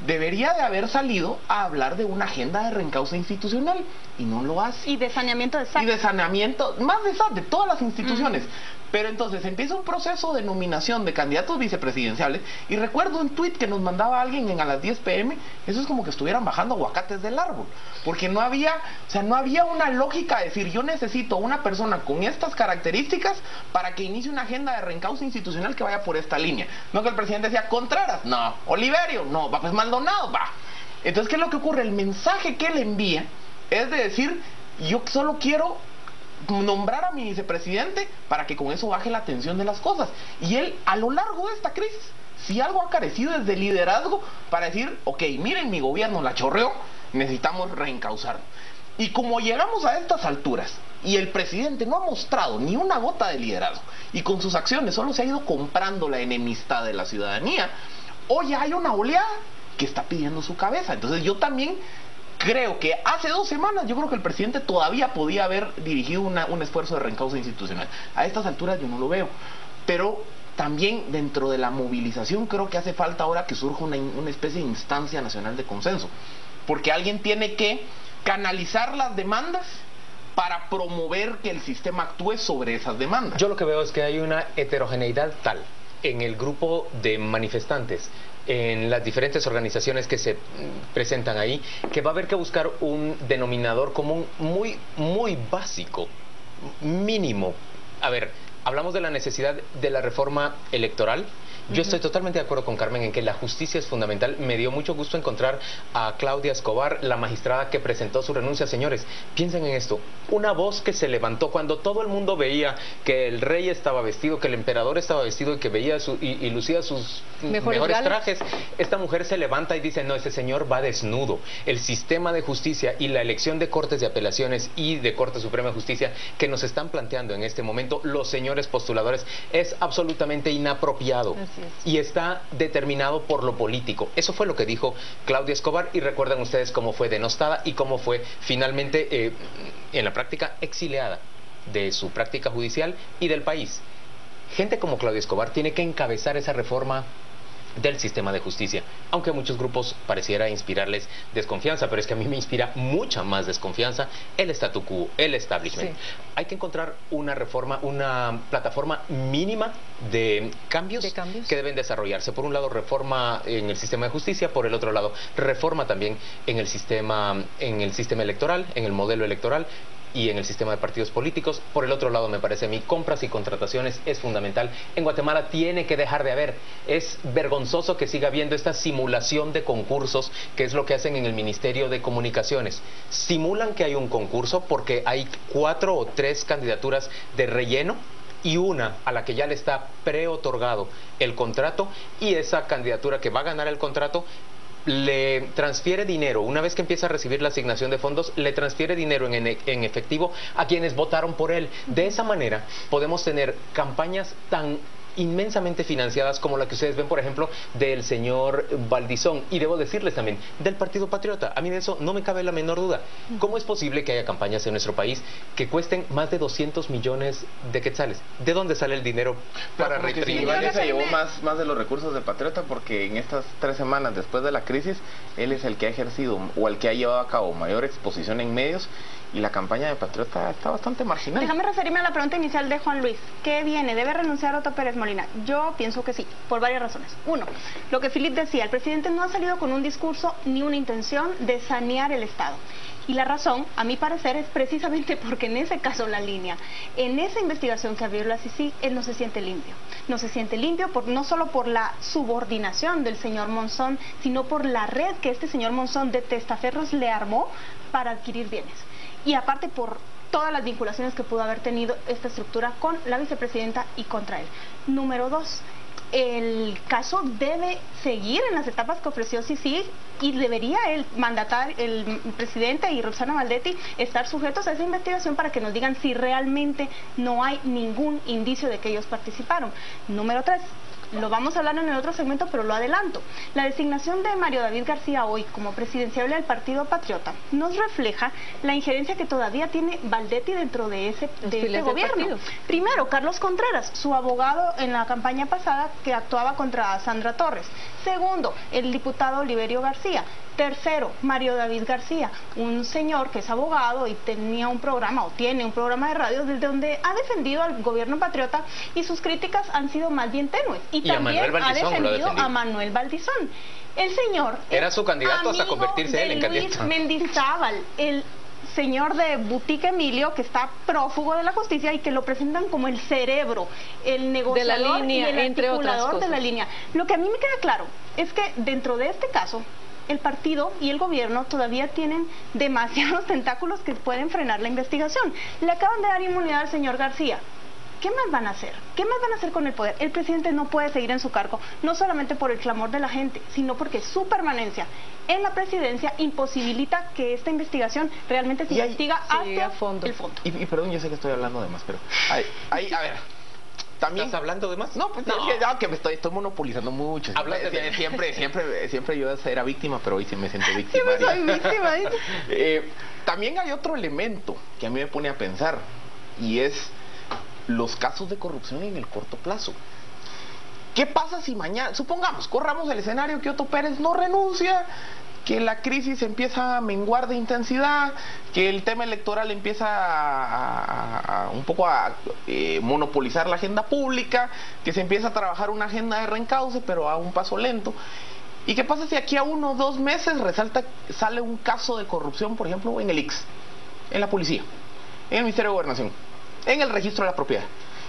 debería de haber salido a hablar de una agenda de reencauce institucional, y no lo hace. Y de saneamiento de SAT. Y de saneamiento, más de SAT, de todas las instituciones. Pero entonces empieza un proceso de nominación de candidatos vicepresidenciales, y recuerdo un tuit que nos mandaba alguien a las 10 p.m, eso es como que estuvieran bajando aguacates del árbol, porque no había una lógica de decir, yo necesito una persona con estas características para que inicie una agenda de reencauce institucional que vaya por esta línea. No que el presidente decía, Contreras, no, Oliverio, no, va, pues Maldonado, va. Entonces, ¿qué es lo que ocurre? El mensaje que él envía es de decir, yo solo quiero nombrar a mi vicepresidente para que con eso baje la tensión de las cosas. Y él, a lo largo de esta crisis, si algo ha carecido es de liderazgo para decir, ok, miren, mi gobierno la chorreó, necesitamos reencauzarlo. Y como llegamos a estas alturas y el presidente no ha mostrado ni una gota de liderazgo, y con sus acciones solo se ha ido comprando la enemistad de la ciudadanía, hoy hay una oleada que está pidiendo su cabeza. Entonces yo también creo que hace 2 semanas yo creo que el presidente todavía podía haber dirigido un esfuerzo de reencauce institucional. A estas alturas yo no lo veo. Pero también dentro de la movilización creo que hace falta ahora que surja una especie de instancia nacional de consenso. Porque alguien tiene que canalizar las demandas para promover que el sistema actúe sobre esas demandas. Yo lo que veo es que hay una heterogeneidad tal en el grupo de manifestantes, en las diferentes organizaciones que se presentan ahí, que va a haber que buscar un denominador común muy básico, mínimo. A ver, hablamos de la necesidad de la reforma electoral. Yo estoy totalmente de acuerdo con Carmen en que la justicia es fundamental. Me dio mucho gusto encontrar a Claudia Escobar, la magistrada que presentó su renuncia. Señores, piensen en esto. Una voz que se levantó cuando todo el mundo veía que el rey estaba vestido, que el emperador estaba vestido y que veía y lucía sus mejores trajes. Esta mujer se levanta y dice, no, ese señor va desnudo. El sistema de justicia y la elección de cortes de apelaciones y de Corte Suprema de Justicia que nos están planteando en este momento los señores postuladores es absolutamente inapropiado. Y está determinado por lo político. Eso fue lo que dijo Claudia Escobar, y recuerdan ustedes cómo fue denostada y cómo fue finalmente en la práctica exiliada de su práctica judicial y del país. Gente como Claudia Escobar tiene que encabezar esa reforma del sistema de justicia, aunque a muchos grupos pareciera inspirarles desconfianza, pero es que a mí me inspira mucha más desconfianza el statu quo, el establishment. Sí. Hay que encontrar una reforma, una plataforma mínima de cambios que deben desarrollarse. Por un lado, reforma en el sistema de justicia, por el otro lado, reforma también en el sistema electoral, en el modelo electoral, y en el sistema de partidos políticos. Por el otro lado, me parece a mí, compras y contrataciones es fundamental. En Guatemala tiene que dejar de haber. Es vergonzoso que siga habiendo esta simulación de concursos, que es lo que hacen en el Ministerio de Comunicaciones. Simulan que hay un concurso porque hay 4 o 3 candidaturas de relleno y una a la que ya le está preotorgado el contrato, y esa candidatura que va a ganar el contrato le transfiere dinero. Una vez que empieza a recibir la asignación de fondos, le transfiere dinero en efectivo a quienes votaron por él. De esa manera podemos tener campañas tan inmensamente financiadas como la que ustedes ven, por ejemplo, del señor Valdizón, y debo decirles también, del Partido Patriota. A mí de eso no me cabe la menor duda. ¿Cómo es posible que haya campañas en nuestro país que cuesten más de 200 millones de quetzales? ¿De dónde sale el dinero para retribuir? Iván se llevó más de los recursos del Patriota, porque en estas 3 semanas después de la crisis, él es el que ha ejercido o el que ha llevado a cabo mayor exposición en medios, y la campaña de Patriota está bastante marginal. Déjame referirme a la pregunta inicial de Juan Luis. ¿Qué viene? ¿Debe renunciar Otto Pérez Molina? Yo pienso que sí, por varias razones. Uno, lo que Philip decía, el presidente no ha salido con un discurso ni una intención de sanear el Estado. Y la razón, a mi parecer, es precisamente porque en ese caso La Línea, en esa investigación que abrió la CICIG, él no se siente limpio. No se siente limpio no solo por la subordinación del señor Monzón, sino por la red que este señor Monzón de testaferros le armó para adquirir bienes. Y aparte por todas las vinculaciones que pudo haber tenido esta estructura con la vicepresidenta y contra él. Número 2, el caso debe seguir en las etapas que ofreció CICIG, y debería el presidente y Roxana Valdetti estar sujetos a esa investigación para que nos digan si realmente no hay ningún indicio de que ellos participaron. Número 3, lo vamos a hablar en el otro segmento, pero lo adelanto. La designación de Mario David García hoy como presidenciable del Partido Patriota nos refleja la injerencia que todavía tiene Valdetti dentro de este gobierno. Primero, Carlos Contreras, su abogado en la campaña pasada que actuaba contra Sandra Torres. Segundo, el diputado Oliverio García. Tercero, Mario David García, un señor que es abogado y tenía un programa o tiene un programa de radio desde donde ha defendido al gobierno patriota, y sus críticas han sido más bien tenues. Y también ha defendido a Manuel Valdizón. El señor era su candidato hasta convertirse él en candidato. Luis Mendizábal, el señor de Boutique Emilio, que está prófugo de la justicia y que lo presentan como el cerebro, el negociador de la línea, y el articulador de la línea. Lo que a mí me queda claro es que dentro de este caso, el partido y el gobierno todavía tienen demasiados tentáculos que pueden frenar la investigación. Le acaban de dar inmunidad al señor García. ¿Qué más van a hacer? ¿Qué más van a hacer con el poder? El presidente no puede seguir en su cargo, no solamente por el clamor de la gente, sino porque su permanencia en la presidencia imposibilita que esta investigación realmente se investiga hasta el fondo. Y perdón, yo sé que estoy hablando de más, pero a ver, también ¿estás hablando de más? No, pues no, que me estoy monopolizando mucho. Siempre yo era víctima, pero hoy sí me siento víctima. Yo soy víctima. También hay otro elemento que a mí me pone a pensar, y es los casos de corrupción en el corto plazo. ¿Qué pasa si mañana, supongamos, corramos el escenario que Otto Pérez no renuncia, que la crisis empieza a menguar de intensidad, que el tema electoral empieza a monopolizar la agenda pública, que se empieza a trabajar una agenda de reencauce, pero a un paso lento? ¿Y qué pasa si aquí a 1 o 2 meses sale un caso de corrupción, por ejemplo, en el ICS, en la policía, en el Ministerio de Gobernación, en el registro de la propiedad?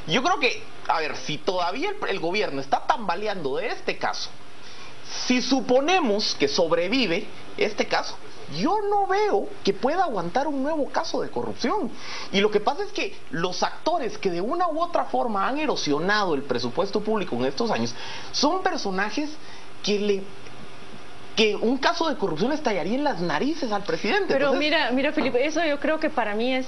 Yo creo que, a ver, si todavía el gobierno está tambaleando de este caso, si suponemos que sobrevive este caso, yo no veo que pueda aguantar un nuevo caso de corrupción. Y lo que pasa es que los actores que de una u otra forma han erosionado el presupuesto público en estos años son personajes que un caso de corrupción estallaría en las narices al presidente. Pero entonces, mira Felipe, eso yo creo que para mí es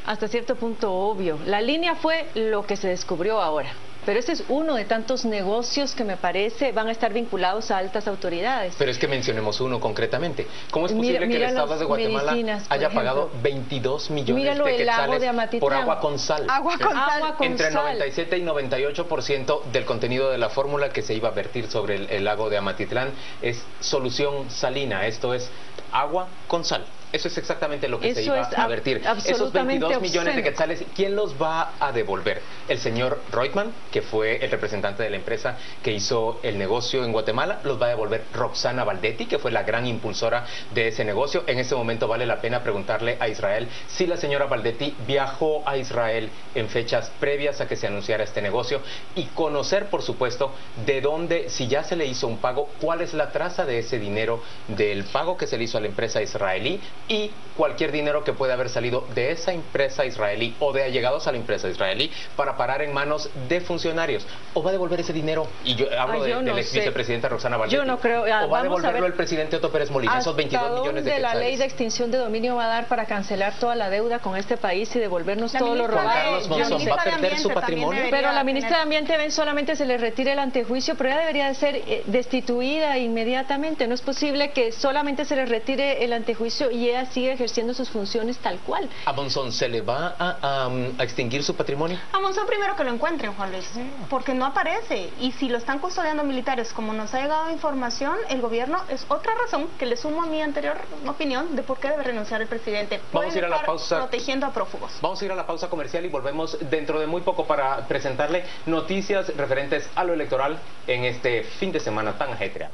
hasta cierto punto obvio. La línea fue lo que se descubrió ahora, pero ese es uno de tantos negocios que me parece van a estar vinculados a altas autoridades. Pero es que mencionemos uno concretamente. ¿Cómo es posible que el Estado de Guatemala haya pagado 22 millones de quetzales por agua con sal? Agua con sal. Entre 97 y 98% del contenido de la fórmula que se iba a vertir sobre el lago de Amatitlán es solución salina, esto es agua con sal. Eso es exactamente lo que se Eso iba es a vertir. Esos 22 millones de quetzales, ¿quién los va a devolver? El señor Reutemann, que fue el representante de la empresa que hizo el negocio en Guatemala, los va a devolver Roxana Baldetti, que fue la gran impulsora de ese negocio. En este momento vale la pena preguntarle a Israel si la señora Baldetti viajó a Israel en fechas previas a que se anunciara este negocio y conocer, por supuesto, de dónde, si ya se le hizo un pago, cuál es la traza de ese dinero del pago que se le hizo a la empresa israelí y cualquier dinero que pueda haber salido de esa empresa israelí o de allegados a la empresa israelí para parar en manos de funcionarios. ¿O va a devolver ese dinero? Y yo hablo de la ex vicepresidenta Roxana Baldetti. Yo no creo. ¿O va a devolverlo el presidente Otto Pérez Molina, esos 22 millones de quetzales? La ley de extinción de dominio va a dar para cancelar toda la deuda con este país y devolvernos todo lo robado? Juan Carlos Monzón, ¿va a perder su patrimonio? Pero a la ministra de Ambiente ven solamente se le retire el antejuicio, pero ella debería de ser destituida inmediatamente. No es posible que solamente se le retire el antejuicio y ella sigue ejerciendo sus funciones tal cual. ¿A Monzón se le va a extinguir su patrimonio? A Monzón primero que lo encuentren, Juan Luis, porque no aparece. Y si lo están custodiando militares, como nos ha llegado información, el gobierno es otra razón que le sumo a mi anterior opinión de por qué debe renunciar el presidente. Vamos a ir a la pausa. Protegiendo a prófugos. Vamos a ir a la pausa comercial y volvemos dentro de muy poco para presentarle noticias referentes a lo electoral en este fin de semana tan ajetreado.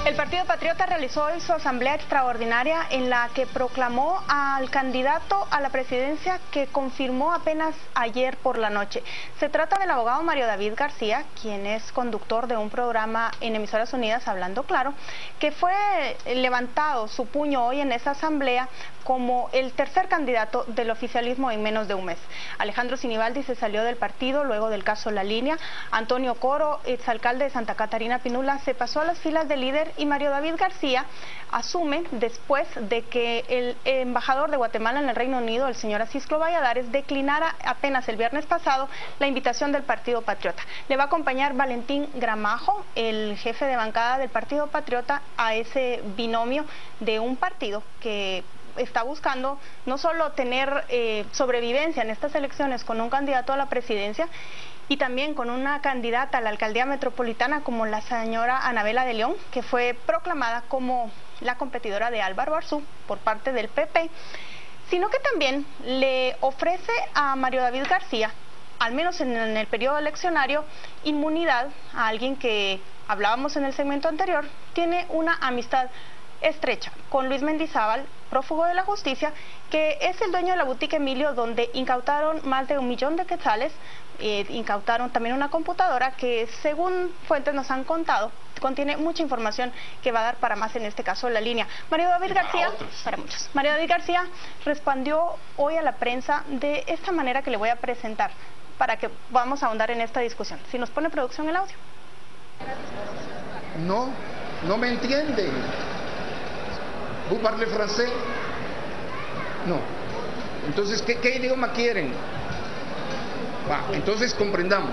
El Partido Patriota realizó hoy su asamblea extraordinaria en la que proclamó al candidato a la presidencia que confirmó apenas ayer por la noche. Se trata del abogado Mario David García, quien es conductor de un programa en Emisoras Unidas, Hablando Claro, que fue levantado su puño hoy en esa asamblea como el tercer candidato del oficialismo en menos de un mes. Alejandro Sinibaldi se salió del partido luego del caso La Línea. Antonio Coro, exalcalde de Santa Catarina Pinula, se pasó a las filas del líder y Mario David García asume después de que el embajador de Guatemala en el Reino Unido, el señor Acisclo Valladares, declinara apenas el viernes pasado la invitación del Partido Patriota. Le va a acompañar Valentín Gramajo, el jefe de bancada del Partido Patriota, a ese binomio de un partido que está buscando no solo tener sobrevivencia en estas elecciones con un candidato a la presidencia y también con una candidata a la alcaldía metropolitana como la señora Anabela de León, que fue proclamada como la competidora de Álvaro Arzú por parte del PP, sino que también le ofrece a Mario David García, al menos en el periodo eleccionario, inmunidad a alguien que, hablábamos en el segmento anterior, tiene una amistad estrecha con Luis Mendizábal, prófugo de la justicia, que es el dueño de la boutique Emilio, donde incautaron más de 1 millón de quetzales, incautaron también una computadora que, según fuentes nos han contado, contiene mucha información que va a dar para más, en este caso La Línea. Mario David García, para muchos. Mario David García respondió hoy a la prensa de esta manera que le voy a presentar para que vamos a ahondar en esta discusión. Si nos pone producción el audio. No me entienden. ¿Vous parlez francés? No. Entonces, ¿qué idioma quieren? Entonces comprendamos.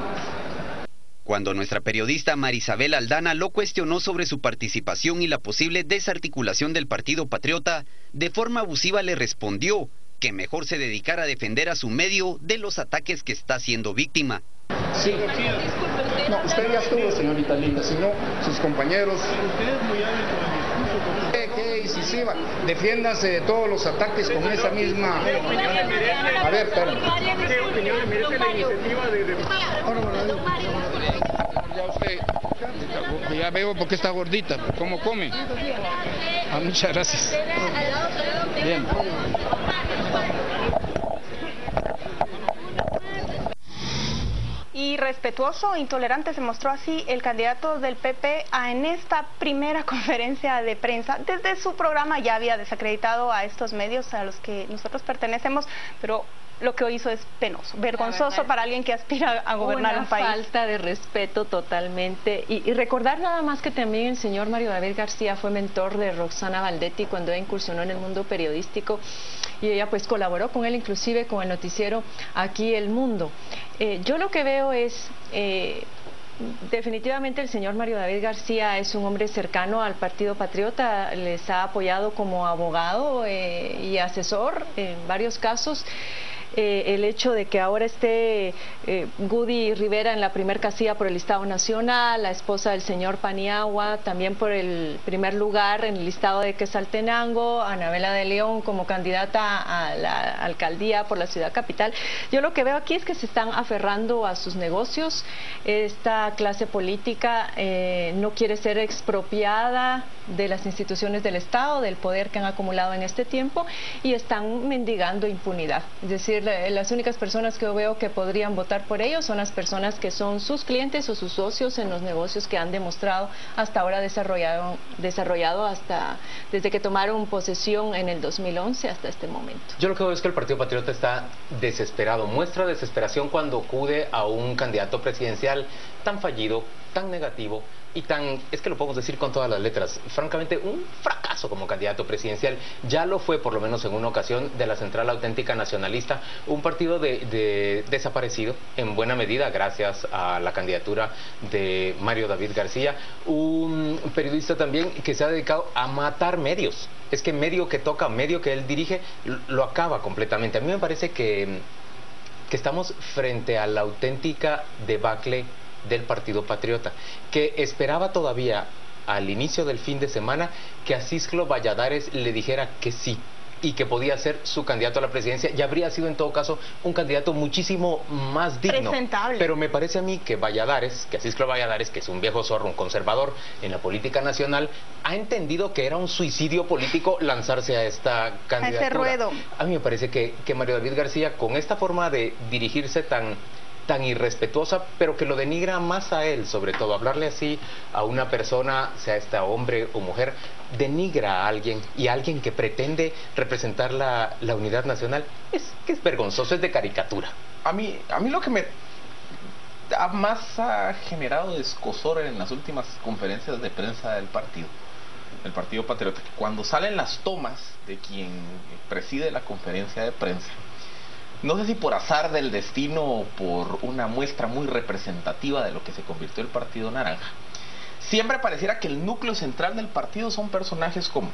Cuando nuestra periodista Marisabel Aldana lo cuestionó sobre su participación y la posible desarticulación del Partido Patriota, de forma abusiva le respondió que mejor se dedicara a defender a su medio de los ataques que está siendo víctima. Sí. No, usted ya estuvo, señorita linda, si no, sus compañeros... Usted es muy hábil con el discurso. ¿Qué incisiva? Defiéndase de todos los ataques con esa misma... A ver, espérame. ¿Qué opinión le merece la iniciativa de... Ya usted... Ya veo por qué está gordita, ¿cómo come? Muchas gracias. Bien. Y respetuoso e intolerante se mostró así el candidato del PP en esta primera conferencia de prensa. Desde su programa ya había desacreditado a estos medios a los que nosotros pertenecemos, pero lo que hizo es penoso, vergonzoso para alguien que aspira a gobernar un país. Una falta de respeto totalmente. Y recordar nada más que también el señor Mario David García fue mentor de Roxana Baldetti cuando ella incursionó en el mundo periodístico y ella pues colaboró con él inclusive con el noticiero Aquí El Mundo. Yo lo que veo es Definitivamente el señor Mario David García es un hombre cercano al Partido Patriota, les ha apoyado como abogado y asesor en varios casos. El hecho de que ahora esté Gudy Rivera en la primer casilla por el listado nacional, la esposa del señor Paniagua también por el primer lugar en el listado de Quetzaltenango, Anabela de León como candidata a la alcaldía por la ciudad capital. Yo lo que veo aquí es que se están aferrando a sus negocios. Esta clase política no quiere ser expropiada de las instituciones del Estado, del poder que han acumulado en este tiempo, y están mendigando impunidad. Es decir, las únicas personas que yo veo que podrían votar por ellos son las personas que son sus clientes o sus socios en los negocios que han demostrado hasta ahora desarrollado hasta desde que tomaron posesión en el 2011 hasta este momento. Yo lo que veo es que el Partido Patriota está desesperado, muestra desesperación cuando acude a un candidato presidencial tan fallido, tan negativo y tan, es que lo podemos decir con todas las letras, francamente un fracaso como candidato presidencial. Ya lo fue por lo menos en una ocasión de la Central Auténtica Nacionalista, un partido desaparecido en buena medida gracias a la candidatura de Mario David García, un periodista también que se ha dedicado a matar medios. Es que medio que toca, medio que él dirige, lo acaba completamente. A mí me parece que estamos frente a la auténtica debacle del Partido Patriota, que esperaba todavía al inicio del fin de semana que a Cisclo Valladares le dijera que sí y que podía ser su candidato a la presidencia, y habría sido en todo caso un candidato muchísimo más digno. Presentable. Pero me parece a mí que Valladares, que Cisclo Valladares, que es un viejo zorro, un conservador en la política nacional, ha entendido que era un suicidio político lanzarse a esta candidatura. A ese ruedo. A mí me parece que Mario David García, con esta forma de dirigirse tan irrespetuosa, pero que lo denigra más a él, sobre todo hablarle así a una persona, sea esta hombre o mujer, denigra a alguien, y a alguien que pretende representar la unidad nacional, es vergonzoso, es de caricatura. A mí lo que me más ha generado escozor en las últimas conferencias de prensa del Partido Patriota, que cuando salen las tomas de quien preside la conferencia de prensa, no sé si por azar del destino o por una muestra muy representativa de lo que se convirtió el Partido Naranja, siempre pareciera que el núcleo central del partido son personajes como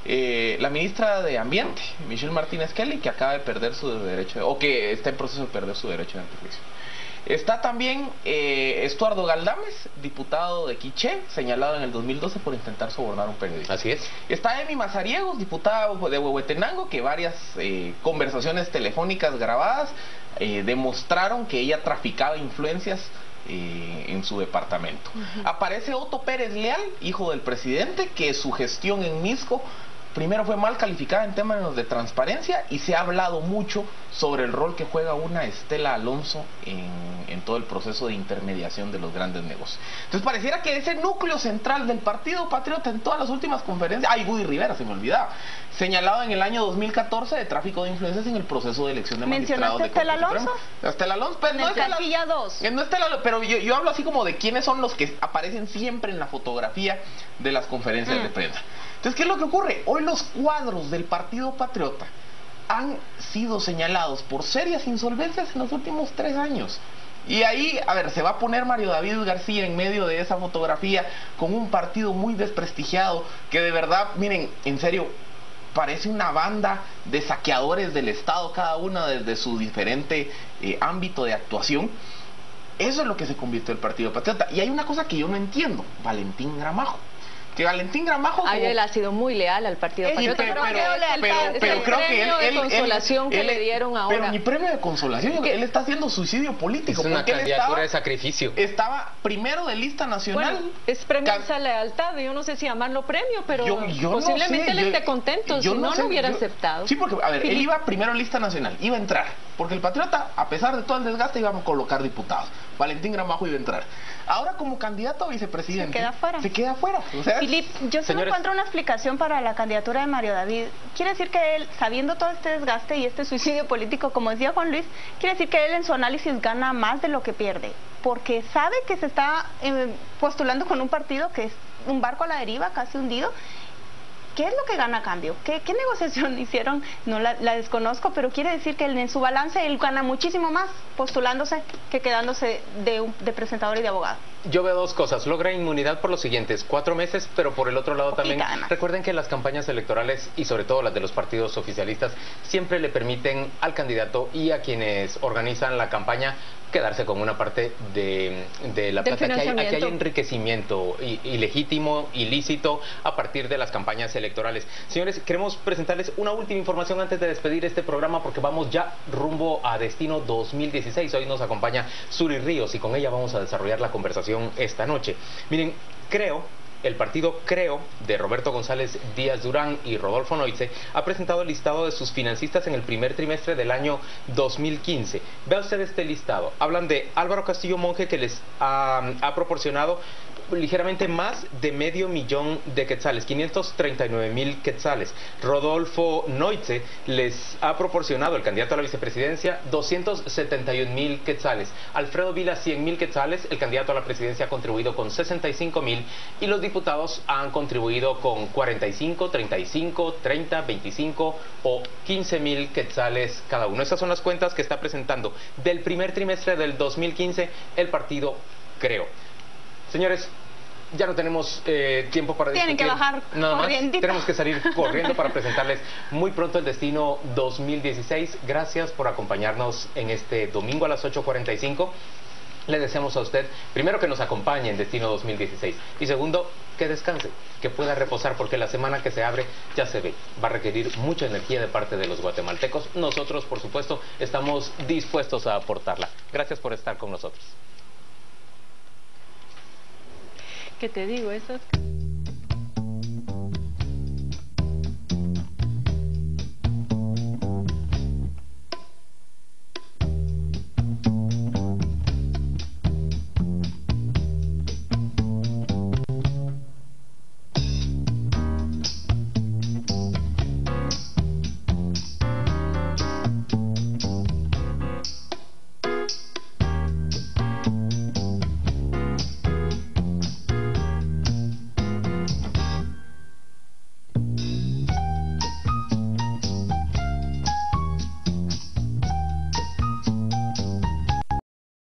la ministra de Ambiente, Michelle Martínez Kelly, que acaba de perder su derecho, o que está en proceso de perder su derecho de antejuicio. Está también Estuardo Galdames, diputado de Quiché, señalado en el 2012 por intentar sobornar a un periodista. Así es. Está Emi Mazariegos, diputada de Huehuetenango, que varias conversaciones telefónicas grabadas demostraron que ella traficaba influencias en su departamento. Aparece Otto Pérez Leal, hijo del presidente, que su gestión en Misco primero fue mal calificada en términos de transparencia, y se ha hablado mucho sobre el rol que juega una Estela Alonso en todo el proceso de intermediación de los grandes negocios. Entonces pareciera que ese núcleo central del Partido Patriota en todas las últimas conferencias, Gudy Rivera, se me olvidaba, señalado en el año 2014 de tráfico de influencias en el proceso de elección de magistrados de Corte Suprema. ¿Mencionaste Estela Alonso? Estela Alonso, pero no es Casilla 2. No Estela, pero yo hablo así como de quiénes son los que aparecen siempre en la fotografía de las conferencias de prensa. Entonces, ¿qué es lo que ocurre? Hoy los cuadros del Partido Patriota han sido señalados por serias insolvencias en los últimos 3 años. Y ahí, a ver, se va a poner Mario David García en medio de esa fotografía con un partido muy desprestigiado, que de verdad, miren, en serio, parece una banda de saqueadores del Estado, cada una desde su diferente ámbito de actuación. Eso es lo que se convirtió el Partido Patriota. Y hay una cosa que yo no entiendo: Valentín Gramajo. Que Valentín Gramajo... Él ha sido muy leal al Partido Patriota. Pero creo que él... de consolación que le dieron ahora. Pero ni premio de consolación, él está haciendo suicidio político. Es una candidatura de sacrificio. Estaba primero de lista nacional. Bueno, es premio a esa lealtad. Yo no sé si llamarlo premio, pero yo posiblemente él esté contento. Si no, no hubiera aceptado. Sí, porque, a ver, él iba primero en lista nacional, iba a entrar. Porque el Patriota, a pesar de todo el desgaste, iba a colocar diputados. Valentín Gramajo iba a entrar. Ahora, como candidato a vicepresidente, se queda fuera. O sea, Filip, yo solo encuentro una explicación para la candidatura de Mario David. Quiere decir que él, sabiendo todo este desgaste y este suicidio político, como decía Juan Luis, quiere decir que él en su análisis gana más de lo que pierde, porque sabe que se está postulando con un partido que es un barco a la deriva, casi hundido, ¿qué es lo que gana a cambio? ¿Qué negociación hicieron? No la desconozco, pero quiere decir que en su balance él gana muchísimo más postulándose que quedándose de presentador y de abogado. Yo veo dos cosas. Logra inmunidad por los siguientes 4 meses, pero por el otro lado también, recuerden que las campañas electorales y sobre todo las de los partidos oficialistas siempre le permiten al candidato y a quienes organizan la campaña quedarse con una parte de la plata. Aquí hay enriquecimiento ilegítimo, ilícito, a partir de las campañas electorales. Señores, queremos presentarles una última información antes de despedir este programa, porque vamos ya rumbo a Destino 2016. Hoy nos acompaña Suri Ríos y con ella vamos a desarrollar la conversación esta noche. Miren, el partido Creo de Roberto González Díaz Durán y Rodolfo Noitze ha presentado el listado de sus financistas en el primer trimestre del año 2015. Vea usted este listado. Hablan de Álvaro Castillo Monge, que les ha proporcionado ligeramente más de $500,000 de quetzales, 539,000 quetzales. Rodolfo Noitze les ha proporcionado, el candidato a la vicepresidencia, 271,000 quetzales. Alfredo Vila, 100,000 quetzales. El candidato a la presidencia ha contribuido con 65,000 y los diputados han contribuido con 45, 35, 30, 25 o 15,000 quetzales cada uno. Estas son las cuentas que está presentando del primer trimestre del 2015 el partido Creo. Señores, ya no tenemos tiempo para discutir. Tienen que bajar nada más. corriendito. Tenemos que salir corriendo para presentarles muy pronto el Destino 2016. Gracias por acompañarnos en este domingo a las 8:45. Le deseamos a usted, primero, que nos acompañe en Destino 2016 y segundo, que descanse, que pueda reposar, porque la semana que se abre ya se ve, va a requerir mucha energía de parte de los guatemaltecos. Nosotros, por supuesto, estamos dispuestos a aportarla. Gracias por estar con nosotros. ¿Qué te digo? Esas...